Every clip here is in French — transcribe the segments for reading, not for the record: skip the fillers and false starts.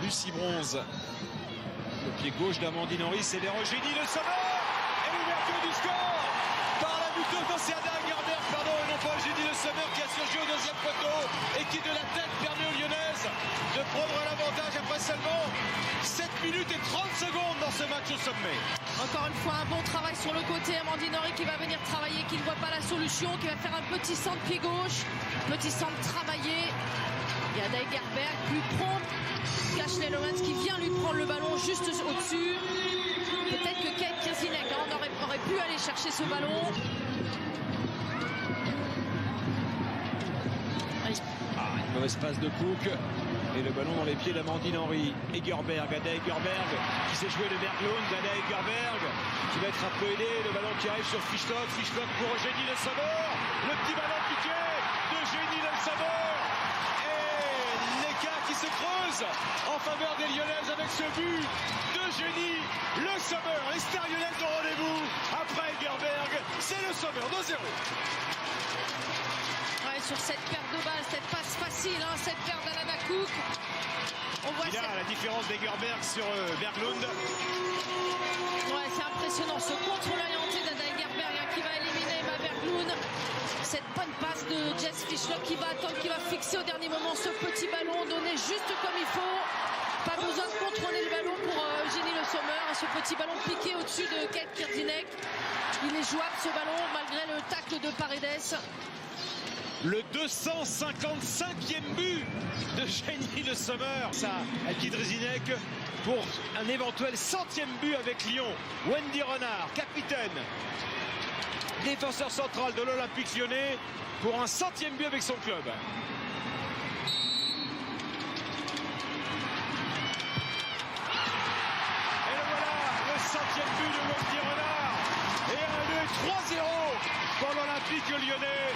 Lucie Bronze. Le pied gauche d'Amandine Henry, c'est vers Eugénie Le Sommer. Et l'ouverture du score par la buteuse, non c'est Ada Gerberg, pardon, et non pas Eugénie Le Sommer qui a surgi au deuxième poteau et qui de la tête permet aux Lyonnaises de prendre l'avantage après seulement 7 minutes et 30 secondes dans ce match au sommet. Encore une fois, un bon travail sur le côté. Amandine Henry qui va venir travailler, qui ne voit pas la solution, qui va faire un petit centre pied gauche. Petit centre travaillé. Il y a Ada Gerberg plus prompt. Ashley Lowens qui vient lui prendre le ballon juste au-dessus. Peut-être que Kate Kirzinek aurait pu aller chercher ce ballon. Une mauvaise passe de Cook. Et le ballon dans les pieds d'Amandine Henry. Egerberg, Ada Egerberg qui s'est joué de Berglund. Ada Egerberg qui va être un peu aidé. Le ballon qui arrive sur Fischlock. Fischlock pour Eugénie Le Sommer. Le petit ballon piqué d'Eugénie Le Sommer. Et l'écart qui se creuse en faveur des Lyonnaises avec ce but d'Eugénie Le Sommer. Les stars lyonnaises au rendez-vous. Après Egerberg, c'est Le Sommer 2-0. Ouais, sur cette perte de balle, cette passe facile, hein, cette perte d'Alana Cook. On voit la différence d'Egerberg sur Berglund. Ouais, c'est impressionnant ce contrôle orienté d'Ada Egerberg qui va éliminer Emma Berglund. Cette bonne passe de Jess Fischlock qui va attendre, qui va fixer au dernier moment ce petit ballon donné juste comme il faut. Pas besoin de contrôler le ballon pour Eugénie Le Sommer. Ce petit ballon piqué au-dessus de Kate Kirzinek. Il est jouable ce ballon malgré le tacle de Paredes. Le 255e but de Eugénie Le Sommer. Ça, à Kidrizinek pour un éventuel 100e but avec Lyon. Wendy Renard, capitaine, défenseur central de l'Olympique Lyonnais, pour un 100e but avec son club. Et le voilà, le 100e but de Wendy Renard. Et un 2-3-0 pour l'Olympique Lyonnais.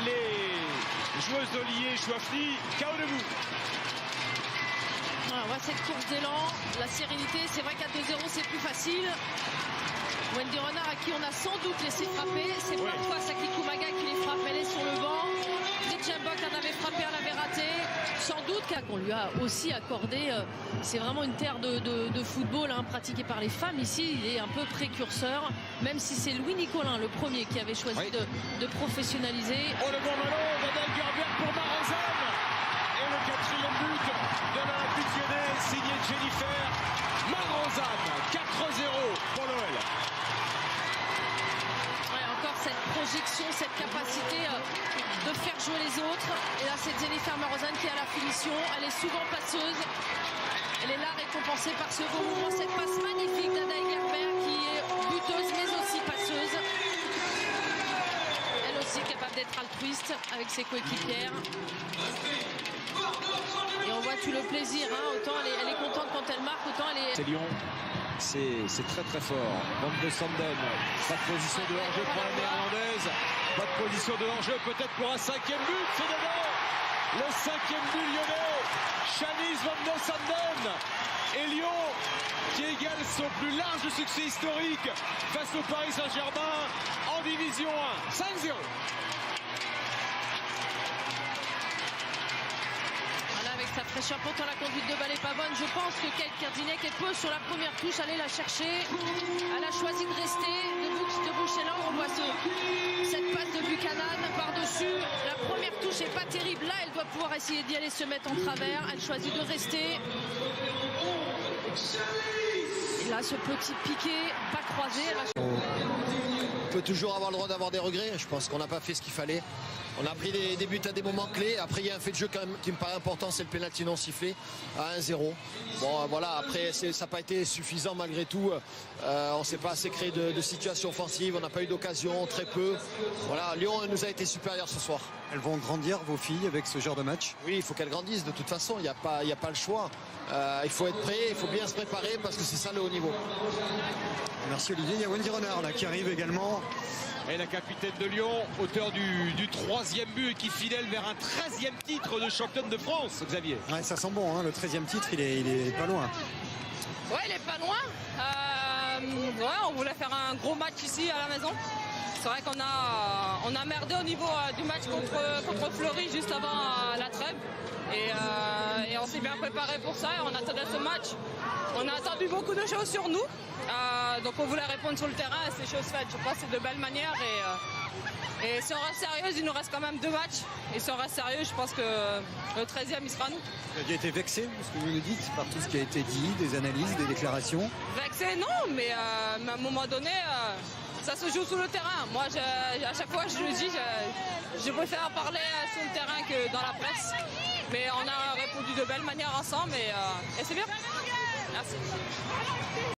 Les joueuses d'Olivier Chouafli, KO debout. On voit cette course d'élan, la sérénité. C'est vrai qu'à 2-0 c'est plus facile. Wendy Renard à qui on a sans doute laissé frapper. C'est plein de fois Saki Kumaga qui les frappe, elle est sur le banc. Ritchie-Mbok en avait frappé, elle avait raté. Sans doute qu'on lui a aussi accordé. C'est vraiment une terre de football hein, pratiquée par les femmes. Ici, il est un peu précurseur. Même si c'est Louis Nicolin, le premier, qui avait choisi de professionnaliser. Oh, le bon ballon d'Ada Gerberg pour Marozan. Et le 4e but de l'Olympique Lyonnais, signé Jennifer Marozan. 4-0 pour l'OL. Encore cette projection, cette capacité de faire jouer les autres. Et là, c'est Jennifer Marozan qui a la finition. Elle est souvent passeuse. Elle est là récompensée par ce beau mouvement, cette passe magnifique d'Ada Egerberg qui est buteuse mais aussi passeuse. Elle aussi capable d'être altruiste avec ses coéquipières. Et on voit tout le plaisir. Hein. Autant elle est contente quand elle marque, autant elle est... C'est Lyon. C'est très très fort. Van de Sanden, pas de position de hors-jeu pour la néerlandaise, pas de position de hors-jeu peut-être pour un 5e but, c'est dedans. Le 5e but lyonnais, Shanice Van de Sanden. Et Lyon qui égale son plus large succès historique face au Paris Saint-Germain en Division 1, 5-0. Sa fraîcheur, pourtant la conduite de balle est pas bonne. Je pense que Kate Kirzinek est peu sur la première touche, aller la chercher. Elle a choisi de rester, de boucher l'angle. On voit cette passe de Buchanan par-dessus. La première touche est pas terrible. Là, elle doit pouvoir essayer d'y aller se mettre en travers. Elle choisit de rester. Et là, ce petit piqué, pas croisé. On peut toujours avoir le droit d'avoir des regrets. Je pense qu'on n'a pas fait ce qu'il fallait. On a pris des buts à des moments clés. Après, il y a un fait de jeu quand même qui me paraît important, c'est le pénalty non sifflé à 1-0. Bon, voilà, après, ça n'a pas été suffisant malgré tout. On ne s'est pas assez créé de situations offensives. On n'a pas eu d'occasion, très peu. Voilà, Lyon nous a été supérieur ce soir. Elles vont grandir, vos filles, avec ce genre de match? Oui, il faut qu'elles grandissent. De toute façon, il n'y a pas le choix. Il faut être prêt, il faut bien se préparer parce que c'est ça le haut niveau. Merci Olivier. Il y a Wendy Renard là, qui arrive également. Et la capitaine de Lyon, auteur du 3e but et qui fidèle vers un 13e titre de championne de France, Xavier. Ouais, ça sent bon, hein, le 13e titre, il est pas loin. Ouais, il est pas loin. On voulait faire un gros match ici à la maison. C'est vrai qu'on a merdé au niveau du match contre Fleury juste avant la trêve. Et on s'est bien préparé pour ça et on attendait ce match. On a attendu beaucoup de choses sur nous. Donc on voulait répondre sur le terrain et c'est chose faite. Je pense que c'est de belles manières et si on reste sérieux, il nous reste quand même 2 matchs. Et si on reste sérieux, je pense que le 13e, il sera à nous. Vous aviez été vexé, ce que vous nous dites, par tout ce qui a été dit, des analyses, des déclarations? Vexé, non, mais à un moment donné, ça se joue sur le terrain. Moi, à chaque fois, je le dis, je préfère parler sur le terrain que dans la presse. Mais on a répondu de belle manière ensemble et c'est bien. Merci.